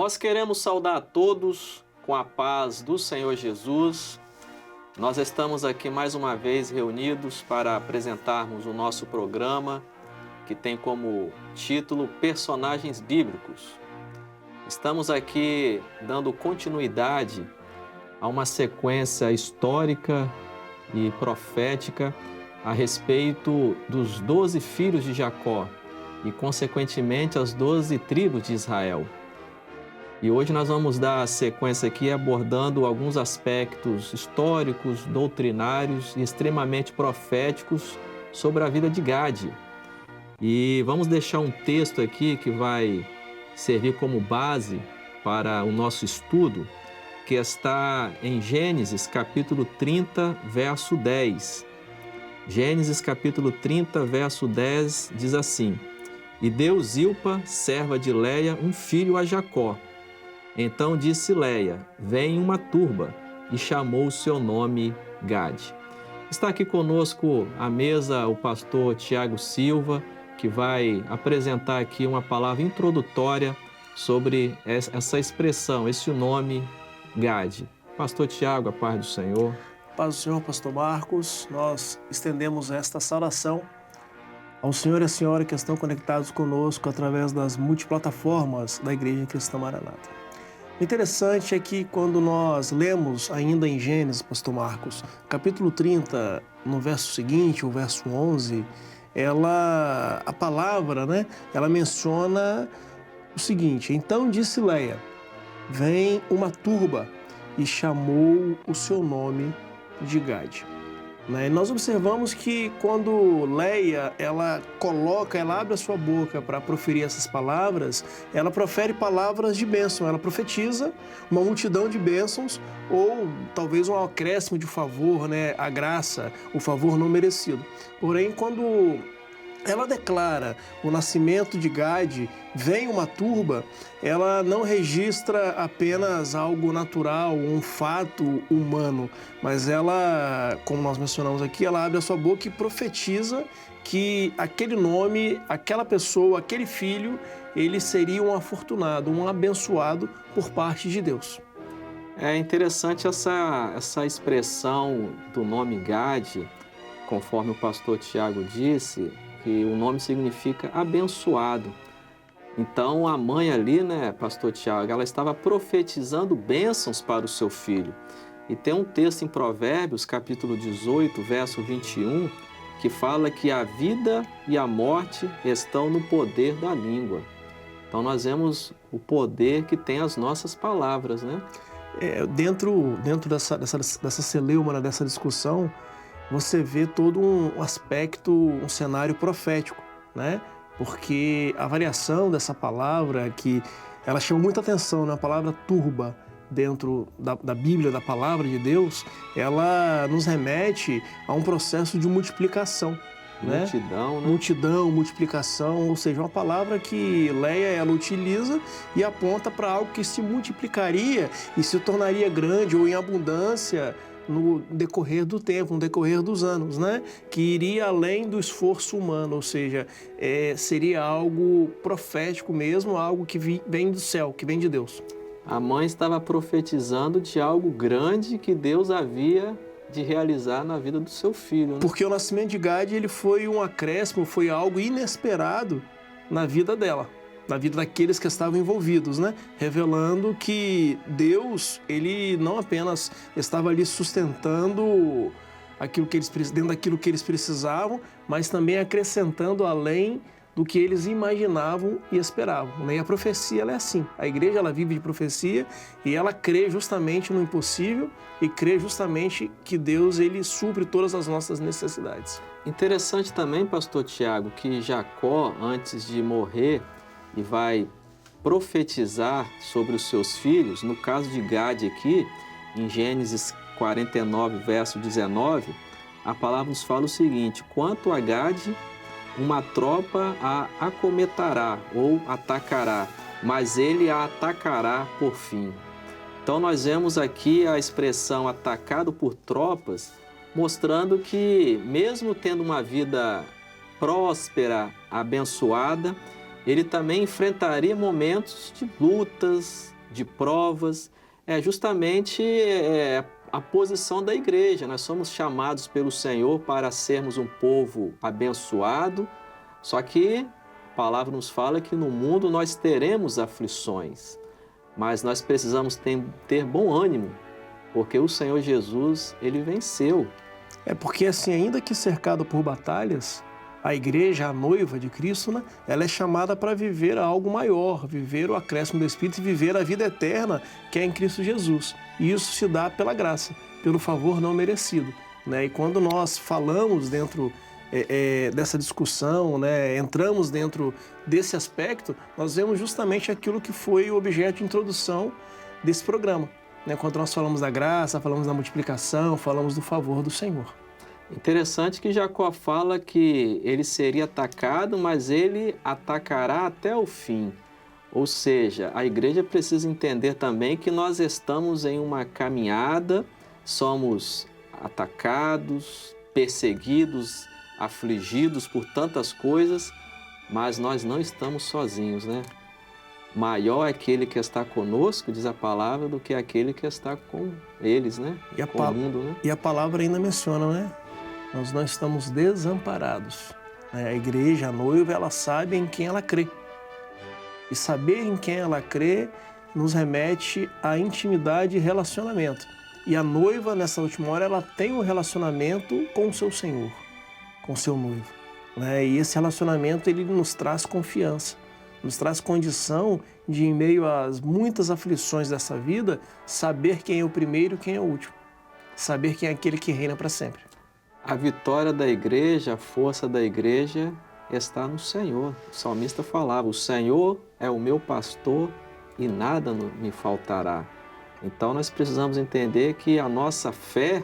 Nós queremos saudar a todos com a paz do Senhor Jesus. Nós estamos aqui mais uma vez reunidos para apresentarmos o nosso programa, que tem como título Personagens Bíblicos. Estamos aqui dando continuidade a uma sequência histórica e profética a respeito dos 12 filhos de Jacó e, consequentemente, as 12 tribos de Israel. E hoje nós vamos dar sequência aqui abordando alguns aspectos históricos, doutrinários e extremamente proféticos sobre a vida de Gade. E vamos deixar um texto aqui que vai servir como base para o nosso estudo, que está em Gênesis capítulo 30, verso 10. Gênesis capítulo 30, verso 10 diz assim: E deu Zilpa, serva de Leia, um filho a Jacó. Então disse Leia: Vem uma turba, e chamou o seu nome Gade. Está aqui conosco à mesa o pastor Tiago Silva, que vai apresentar aqui uma palavra introdutória sobre essa expressão, esse nome Gade. Pastor Tiago, a paz do Senhor. Paz do Senhor, pastor Marcos. Nós estendemos esta saudação ao senhor e à senhora que estão conectados conosco através das multiplataformas da Igreja Cristã Maranata. O interessante é que quando nós lemos ainda em Gênesis, pastor Marcos, capítulo 30, no verso seguinte, o verso 11, a palavra, ela menciona o seguinte: Então disse Leia: Vem uma turba, e chamou o seu nome de Gade. E nós observamos que quando Leia, ela abre a sua boca para proferir essas palavras, ela profere palavras de bênção, ela profetiza uma multidão de bênçãos ou talvez um acréscimo de favor, a graça, o favor não merecido. Porém, quando ela declara o nascimento de Gade, vem uma turba, ela não registra apenas algo natural, um fato humano, mas ela, como nós mencionamos aqui, ela abre a sua boca e profetiza que aquele nome, aquela pessoa, aquele filho, ele seria um afortunado, um abençoado por parte de Deus. É interessante essa expressão do nome Gade, conforme o pastor Tiago disse, que o nome significa abençoado. Então a mãe ali, pastor Tiago, ela estava profetizando bênçãos para o seu filho. E tem um texto em Provérbios, capítulo 18, verso 21, que fala que a vida e a morte estão no poder da língua. Então nós vemos o poder que tem as nossas palavras, Dentro dessa celeuma, dessa discussão, você vê todo um aspecto, um cenário profético, Porque a variação dessa palavra, que ela chama muita atenção, a palavra turba, dentro da Bíblia, da palavra de Deus, ela nos remete a um processo de multiplicação. Multidão, Multidão, multiplicação, ou seja, uma palavra que Leia ela utiliza e aponta para algo que se multiplicaria e se tornaria grande ou em abundância no decorrer do tempo, no decorrer dos anos, que iria além do esforço humano, ou seja, seria algo profético mesmo, algo que vem do céu, que vem de Deus. A mãe estava profetizando de algo grande que Deus havia de realizar na vida do seu filho. Porque o nascimento de Gade, ele foi um acréscimo, foi algo inesperado na vida dela, na vida daqueles que estavam envolvidos, revelando que Deus, ele não apenas estava ali sustentando dentro daquilo que eles precisavam, mas também acrescentando além do que eles imaginavam e esperavam. E a profecia, ela é assim. A igreja, ela vive de profecia e ela crê justamente no impossível e crê justamente que Deus, ele supre todas as nossas necessidades. Interessante também, pastor Tiago, que Jacó, antes de morrer, e vai profetizar sobre os seus filhos, no caso de Gade aqui, em Gênesis 49, verso 19, a palavra nos fala o seguinte: Quanto a Gade, uma tropa a acometerá ou atacará, mas ele a atacará por fim. Então nós vemos aqui a expressão atacado por tropas, mostrando que mesmo tendo uma vida próspera, abençoada, ele também enfrentaria momentos de lutas, de provas, é justamente a posição da igreja. Nós somos chamados pelo Senhor para sermos um povo abençoado, só que a palavra nos fala que no mundo nós teremos aflições, mas nós precisamos ter bom ânimo, porque o Senhor Jesus, Ele venceu. É porque assim, ainda que cercado por batalhas, a igreja, a noiva de Cristo, né, ela é chamada para viver algo maior, viver o acréscimo do Espírito e viver a vida eterna que é em Cristo Jesus. E isso se dá pela graça, pelo favor não merecido, né? E quando nós falamos dentro dessa discussão, né, entramos dentro desse aspecto, nós vemos justamente aquilo que foi o objeto de introdução desse programa, né? Quando nós falamos da graça, falamos da multiplicação, falamos do favor do Senhor. Interessante que Jacó fala que ele seria atacado, mas ele atacará até o fim. Ou seja, a igreja precisa entender também que nós estamos em uma caminhada, somos atacados, perseguidos, afligidos por tantas coisas, mas nós não estamos sozinhos, né? Maior é aquele que está conosco, diz a palavra, do que aquele que está com eles, né? Com o mundo, né? E a palavra ainda menciona, né? Nós não estamos desamparados. A igreja, a noiva, ela sabe em quem ela crê. E saber em quem ela crê nos remete à intimidade e relacionamento. E a noiva, nessa última hora, ela tem um relacionamento com o seu Senhor, com o seu noivo, né? E esse relacionamento, ele nos traz confiança, nos traz condição de, em meio às muitas aflições dessa vida, saber quem é o primeiro e quem é o último. Saber quem é aquele que reina para sempre. A vitória da igreja, a força da igreja está no Senhor. O salmista falava, o Senhor é o meu pastor e nada me faltará. Então nós precisamos entender que a nossa fé,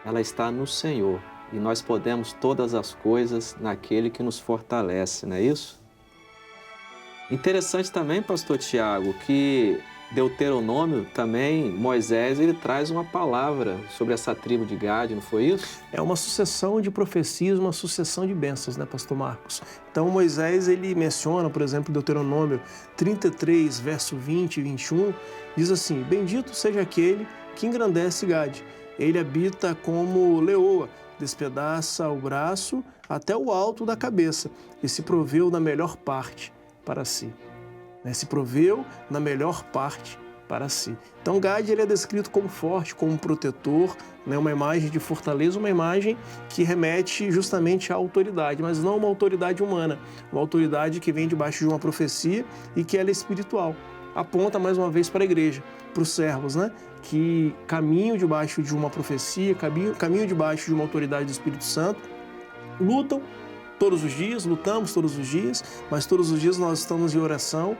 ela está no Senhor. E nós podemos todas as coisas naquele que nos fortalece, não é isso? Interessante também, pastor Tiago, que Deuteronômio também, Moisés, ele traz uma palavra sobre essa tribo de Gade, não foi isso? É uma sucessão de profecias, uma sucessão de bênçãos, né, pastor Marcos? Então Moisés, ele menciona, por exemplo, Deuteronômio 33, verso 20 e 21, diz assim, bendito seja aquele que engrandece Gade, ele habita como leoa, despedaça o braço até o alto da cabeça e se proveu na melhor parte para si. Se proveu na melhor parte para si. Então Gade, ele é descrito como forte, como protetor, né? Uma imagem de fortaleza, uma imagem que remete justamente à autoridade, mas não uma autoridade humana, uma autoridade que vem debaixo de uma profecia e que ela é espiritual. Aponta mais uma vez para a igreja, para os servos, né? Que caminham debaixo de uma profecia, caminham debaixo de uma autoridade do Espírito Santo, lutam todos os dias, lutamos todos os dias, mas todos os dias nós estamos em oração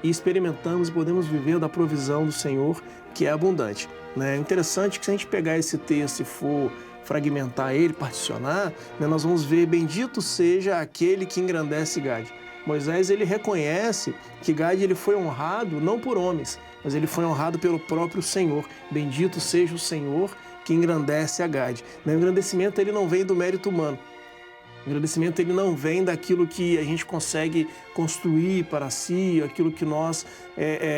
e experimentamos e podemos viver da provisão do Senhor, que é abundante. É interessante que se a gente pegar esse texto e for fragmentar ele, particionar, nós vamos ver, bendito seja aquele que engrandece Gade. Moisés, ele reconhece que Gade, ele foi honrado não por homens, mas ele foi honrado pelo próprio Senhor. Bendito seja o Senhor que engrandece a Gade. O engrandecimento, ele não vem do mérito humano. O agradecimento, ele não vem daquilo que a gente consegue construir para si, aquilo que nós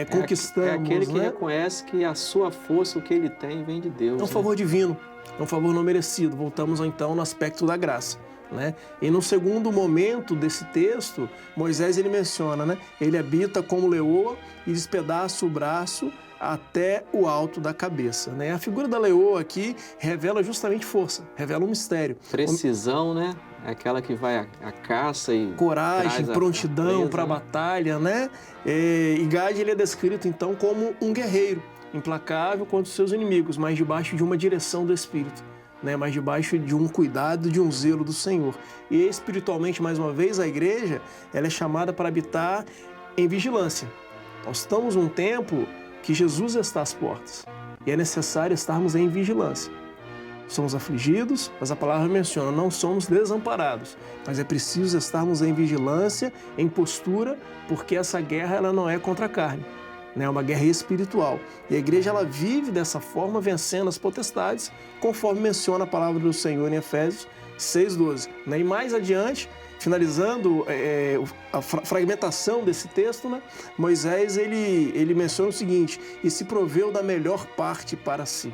conquistamos. É aquele que reconhece que a sua força, o que ele tem, vem de Deus. É um favor divino, é um favor não merecido. Voltamos então no aspecto da graça, né? E no segundo momento desse texto, Moisés, ele menciona, né? Ele habita como leoa e despedaça o braço até o alto da cabeça, né? A figura da leoa aqui revela justamente força, revela um mistério. Precisão, né? Aquela que vai à caça e coragem, prontidão para a batalha, né? E Gade, ele é descrito então como um guerreiro, implacável contra os seus inimigos, mas debaixo de uma direção do Espírito, né? Mas debaixo de um cuidado, de um zelo do Senhor. E espiritualmente, mais uma vez, a igreja, ela é chamada para habitar em vigilância. Nós estamos num tempo que Jesus está às portas e é necessário estarmos em vigilância. Somos afligidos, mas a palavra menciona, não somos desamparados, mas é preciso estarmos em vigilância, em postura, porque essa guerra, ela não é contra a carne, né? É uma guerra espiritual. E a igreja, ela vive dessa forma, vencendo as potestades, conforme menciona a palavra do Senhor em Efésios, 6:12. Né? E mais adiante, finalizando a fragmentação desse texto, né? Moisés ele menciona o seguinte: e se proveu da melhor parte para si.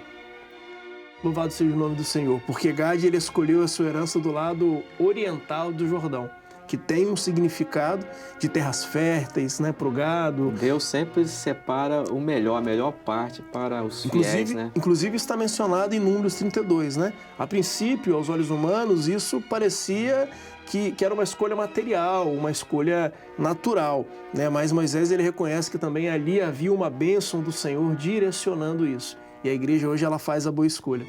Louvado seja o nome do Senhor, porque Gade ele escolheu a sua herança do lado oriental do Jordão, que tem um significado de terras férteis, né, para o gado. Deus sempre separa o melhor, a melhor parte para os fiéis, né? Inclusive está mencionado em Números 32, né? A princípio, aos olhos humanos, isso parecia que era uma escolha material, uma escolha natural, né? Mas Moisés ele reconhece que também ali havia uma bênção do Senhor direcionando isso. E a igreja hoje ela faz a boa escolha.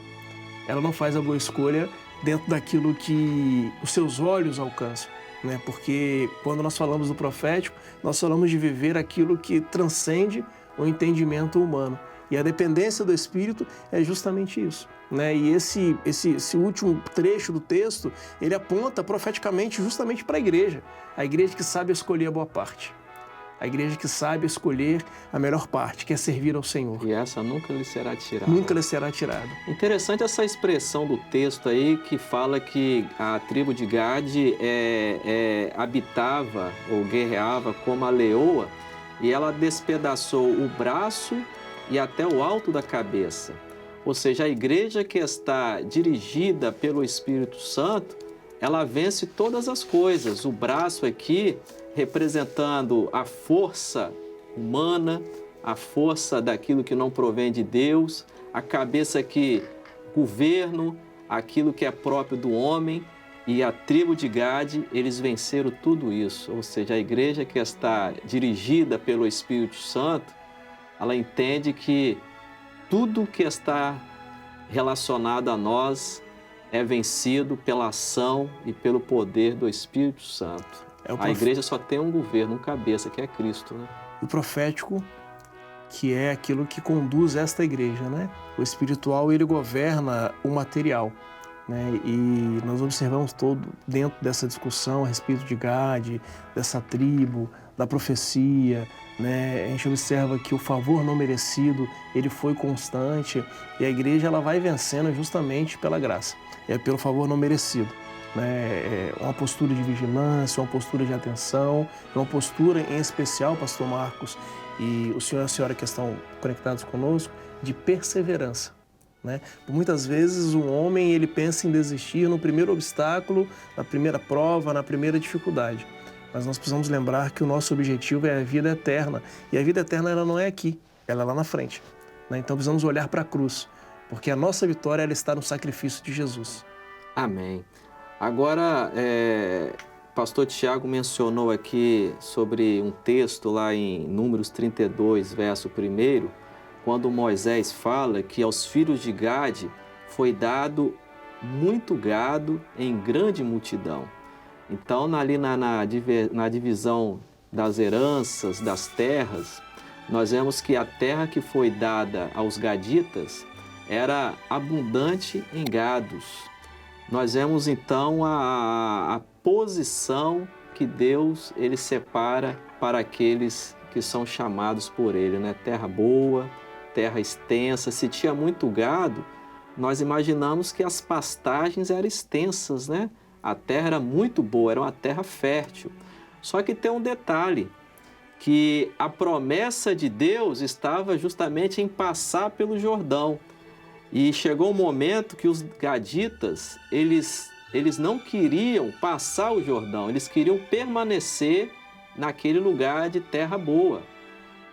Ela não faz a boa escolha dentro daquilo que os seus olhos alcançam, né? Porque quando nós falamos do profético, nós falamos de viver aquilo que transcende o entendimento humano. E a dependência do Espírito é justamente isso, né? E esse último trecho do texto, ele aponta profeticamente justamente para a igreja que sabe escolher a boa parte. A igreja que sabe escolher a melhor parte, que é servir ao Senhor. E essa nunca lhe será tirada. Nunca lhe será tirada. Interessante essa expressão do texto aí que fala que a tribo de Gade habitava ou guerreava como a leoa e ela despedaçou o braço e até o alto da cabeça. Ou seja, a igreja que está dirigida pelo Espírito Santo, ela vence todas as coisas. O braço aqui representando a força humana, a força daquilo que não provém de Deus, a cabeça que governa aquilo que é próprio do homem, e a tribo de Gade, eles venceram tudo isso. Ou seja, a igreja que está dirigida pelo Espírito Santo, ela entende que tudo que está relacionado a nós é vencido pela ação e pelo poder do Espírito Santo. A igreja só tem um governo, um cabeça, que é Cristo, né? O profético, que é aquilo que conduz esta igreja, né? O espiritual, ele governa o material, né? E nós observamos todo dentro dessa discussão a respeito de Gade, dessa tribo, da profecia, né? A gente observa que o favor não merecido, ele foi constante, e a igreja ela vai vencendo justamente pela graça, é pelo favor não merecido. Né, uma postura de vigilância, uma postura de atenção, uma postura em especial, pastor Marcos, e o senhor e a senhora que estão conectados conosco, de perseverança. Né? Muitas vezes o homem ele pensa em desistir no primeiro obstáculo, na primeira prova, na primeira dificuldade. Mas nós precisamos lembrar que o nosso objetivo é a vida eterna, e a vida eterna ela não é aqui, ela é lá na frente. Né? Então precisamos olhar para a cruz, porque a nossa vitória ela está no sacrifício de Jesus. Amém. Agora, pastor Tiago mencionou aqui sobre um texto lá em Números 32, verso 1, quando Moisés fala que aos filhos de Gade foi dado muito gado em grande multidão. Então, ali na divisão das heranças, das terras, nós vemos que a terra que foi dada aos gaditas era abundante em gados. Nós vemos então a posição que Deus ele separa para aqueles que são chamados por Ele, né? Terra boa, terra extensa. Se tinha muito gado, nós imaginamos que as pastagens eram extensas, né? A terra era muito boa, era uma terra fértil. Só que tem um detalhe, que a promessa de Deus estava justamente em passar pelo Jordão. E chegou um momento que os gaditas, eles não queriam passar o Jordão, eles queriam permanecer naquele lugar de terra boa.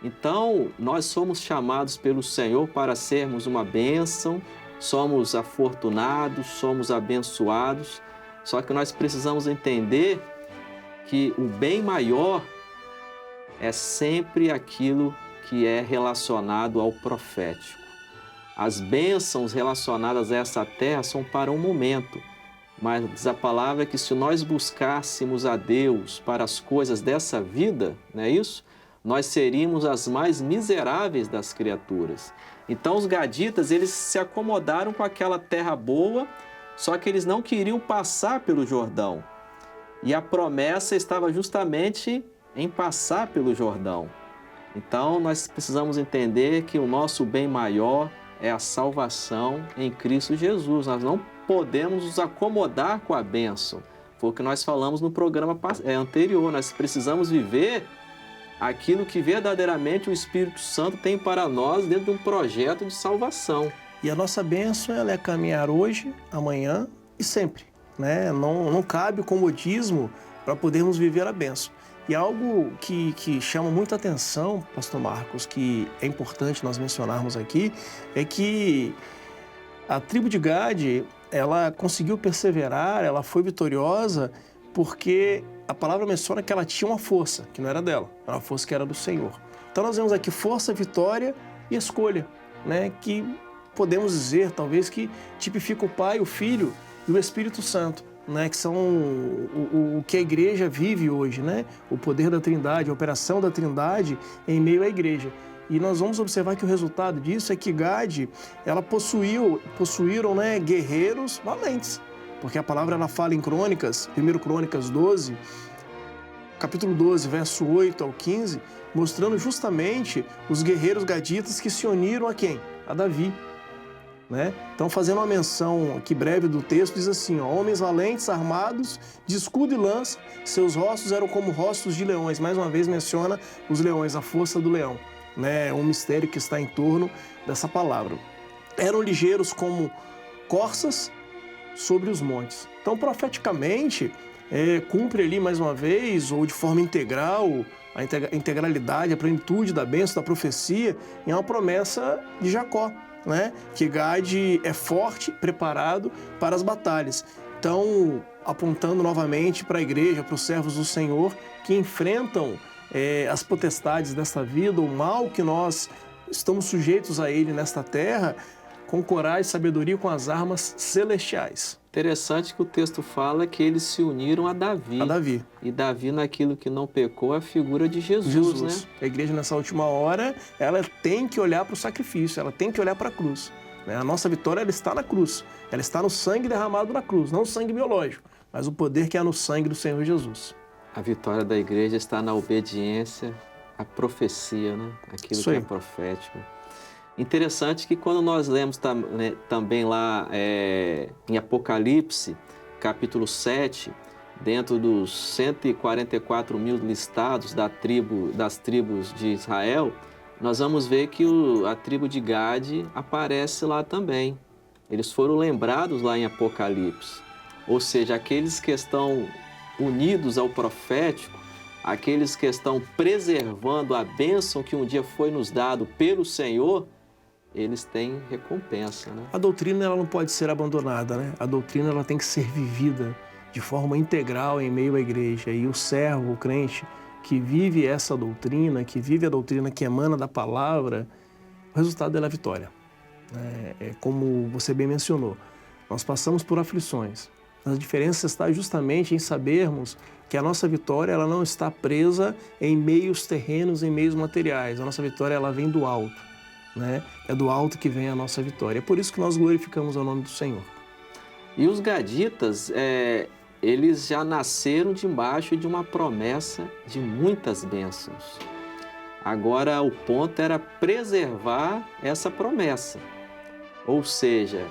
Então, nós somos chamados pelo Senhor para sermos uma bênção, somos afortunados, somos abençoados, só que nós precisamos entender que o bem maior é sempre aquilo que é relacionado ao profético. As bênçãos relacionadas a essa terra são para um momento, mas diz a palavra que se nós buscássemos a Deus para as coisas dessa vida, não é isso? Nós seríamos as mais miseráveis das criaturas. Então os gaditas, eles se acomodaram com aquela terra boa, só que eles não queriam passar pelo Jordão. E a promessa estava justamente em passar pelo Jordão. Então nós precisamos entender que o nosso bem maior é a salvação em Cristo Jesus. Nós não podemos nos acomodar com a bênção. Foi o que nós falamos no programa anterior. Nós precisamos viver aquilo que verdadeiramente o Espírito Santo tem para nós dentro de um projeto de salvação. E a nossa bênção ela é caminhar hoje, amanhã e sempre, né? Não cabe o comodismo para podermos viver a bênção. E algo que chama muita atenção, pastor Marcos, que é importante nós mencionarmos aqui, é que a tribo de Gade, ela conseguiu perseverar, ela foi vitoriosa, porque a palavra menciona que ela tinha uma força, que não era dela, era uma força que era do Senhor. Então nós vemos aqui força, vitória e escolha, né? Que podemos dizer, talvez, que tipifica o Pai, o Filho e o Espírito Santo, né? Que são o que a igreja vive hoje, né? O poder da Trindade, a operação da Trindade em meio à igreja. E nós vamos observar que o resultado disso é que Gade, ela possuíram, né, guerreiros valentes. Porque a palavra ela fala em Crônicas, 1 Crônicas 12, capítulo 12, verso 8 ao 15, mostrando justamente os guerreiros gaditas que se uniram a quem? A Davi. Né? Então, fazendo uma menção aqui breve do texto, diz assim, ó, homens valentes, armados, de escudo e lança, seus rostos eram como rostos de leões. Mais uma vez menciona os leões, a força do leão. Né? Um mistério que está em torno dessa palavra. Eram ligeiros como corças sobre os montes. Então, profeticamente, cumpre ali mais uma vez, ou de forma integral, a integralidade, a plenitude da bênção, da profecia, em uma promessa de Jacó, né? Que Gade é forte, preparado para as batalhas. Então, apontando novamente para a igreja, para os servos do Senhor, que enfrentam as potestades desta vida, o mal que nós estamos sujeitos a ele nesta terra, com coragem e sabedoria, com as armas celestiais. Interessante que o texto fala que eles se uniram a Davi. A Davi. E Davi, naquilo que não pecou, é a figura de Jesus, né? A igreja, nessa última hora, ela tem que olhar para o sacrifício, ela tem que olhar para a cruz. A nossa vitória, ela está na cruz. Ela está no sangue derramado na cruz, não o sangue biológico, mas o poder que há no sangue do Senhor Jesus. A vitória da igreja está na obediência à profecia, né? Aquilo que é profético. Interessante que quando nós lemos também lá em Apocalipse, capítulo 7, dentro dos 144 mil listados das tribos de Israel, nós vamos ver que a tribo de Gade aparece lá também. Eles foram lembrados lá em Apocalipse. Ou seja, aqueles que estão unidos ao profético, aqueles que estão preservando a bênção que um dia foi nos dado pelo Senhor, eles têm recompensa, né? A doutrina ela não pode ser abandonada, né? A doutrina ela tem que ser vivida de forma integral em meio à igreja. E o servo, o crente, que vive essa doutrina, que vive a doutrina que emana da palavra, o resultado é a vitória. É como você bem mencionou, nós passamos por aflições. A diferença está justamente em sabermos que a nossa vitória ela não está presa em meios terrenos, em meios materiais. A nossa vitória ela vem do alto. Né? É do alto que vem a nossa vitória. É por isso que nós glorificamos o nome do Senhor. E os gaditas, eles já nasceram debaixo de uma promessa de muitas bênçãos. Agora, o ponto era preservar essa promessa. Ou seja,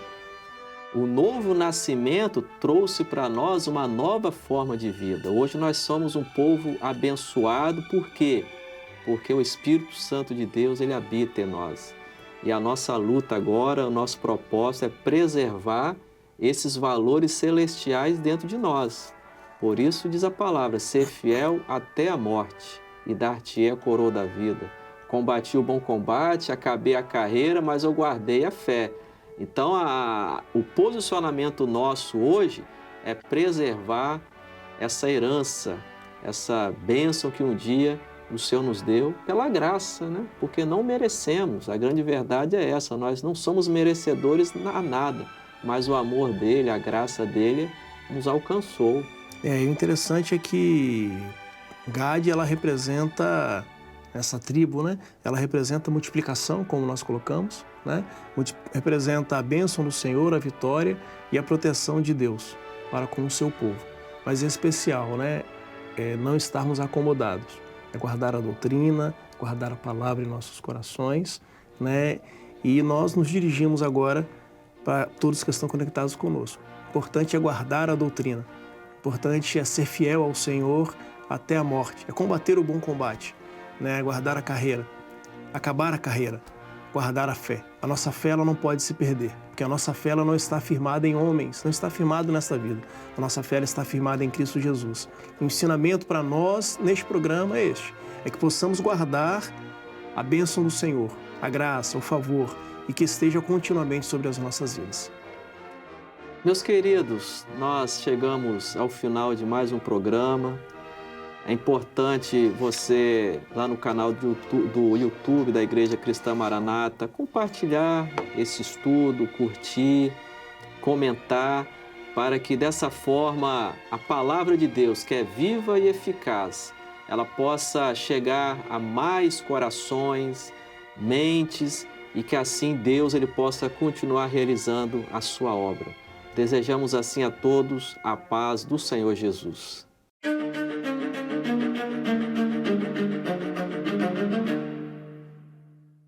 o novo nascimento trouxe para nós uma nova forma de vida. Hoje nós somos um povo abençoado, por quê? Porque o Espírito Santo de Deus, ele habita em nós. E a nossa luta agora, o nosso propósito é preservar esses valores celestiais dentro de nós. Por isso diz a palavra, ser fiel até a morte e dar-te-ei a coroa da vida. Combati o bom combate, acabei a carreira, mas eu guardei a fé. Então, o posicionamento nosso hoje é preservar essa herança, essa bênção que um dia o Senhor nos deu pela graça, né? Porque não merecemos. A grande verdade é essa, nós não somos merecedores a nada, mas o amor dele, a graça dele nos alcançou. E o interessante é que Gade, ela representa, essa tribo, né? Ela representa a multiplicação, como nós colocamos, né? Representa a bênção do Senhor, a vitória e a proteção de Deus para com o seu povo. Mas em especial, né? Não estarmos acomodados. É guardar a doutrina, guardar a palavra em nossos corações, né? E nós nos dirigimos agora para todos que estão conectados conosco. O importante é guardar a doutrina. O importante é ser fiel ao Senhor até a morte. É combater o bom combate, né? Guardar a carreira, acabar a carreira, guardar a fé. A nossa fé ela não pode se perder, porque a nossa fé ela não está firmada em homens, não está firmada nesta vida. A nossa fé ela está firmada em Cristo Jesus. O ensinamento para nós neste programa é este, é que possamos guardar a bênção do Senhor, a graça, o favor, e que esteja continuamente sobre as nossas vidas. Meus queridos, nós chegamos ao final de mais um programa. É importante você, lá no canal do YouTube da Igreja Cristã Maranata, compartilhar esse estudo, curtir, comentar, para que dessa forma a palavra de Deus, que é viva e eficaz, ela possa chegar a mais corações, mentes, e que assim Deus ele possa continuar realizando a sua obra. Desejamos assim a todos a paz do Senhor Jesus.